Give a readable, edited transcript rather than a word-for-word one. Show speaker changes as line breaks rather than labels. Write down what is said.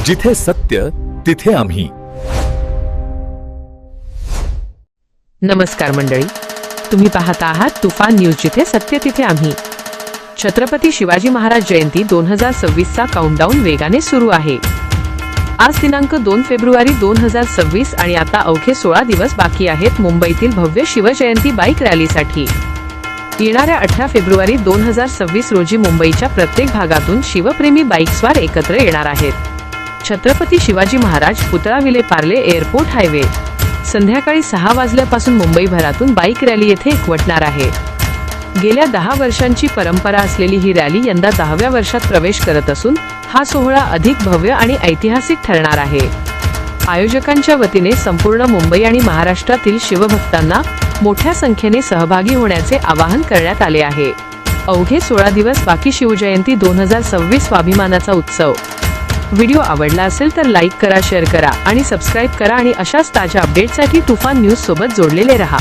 जिथे सत्य तिथे आम्ही.
नमस्कार मंडळी, तुम्ही पाहता आहात तुफान न्यूज, जिथे सत्य तिथे आम्ही. छत्रपती शिवाजी महाराज जयंती 2026 चा काउंटडाऊन वेगाने सुरू आहे. आज दिनांक 2 फेब्रुवारी 2026 आणि आता अवघे 16 दिवस बाकी आहेत मुंबईतील भव्य शिवजयंती बाईक रॅलीसाठी. येणाऱ्या 18 फेब्रुवारी 2026 रोजी मुंबईच्या प्रत्येक भागातून शिवप्रेमी बाईकस्वार एकत्र येणार आहेत. छत्रपती शिवाजी महाराज पुतळा विले पार्ले एअरपोर्ट हायवे. संध्याकाळी 6 वाजल्यापासून मुंबईभरातून बाईक रॅली येथे एकवटणार आहे. गेल्या 10 वर्षांची परंपरा असलेली ही रॅली यंदा 10व्या वर्षात प्रवेश करत असून हा सोहळा अधिक भव्य आणि ऐतिहासिक ठरणार आहे. आयोजकांच्या वतीने संपूर्ण मुंबई आणि महाराष्ट्रातील शिवभक्तांना मोठ्या संख्येने सहभागी होण्याचे आवाहन करण्यात आले आहे. अवघे 16 दिवस बाकी शिवजयंती 2026 स्वाभिमानाचा उत्सव. व्हिडिओ आवडला असेल तर लाईक करा, शेअर करा आणि सबस्क्राईब करा आणि अशाच ताज्या अपडेटसाठी तुफान न्यूज सोबत जोडलेले रहा.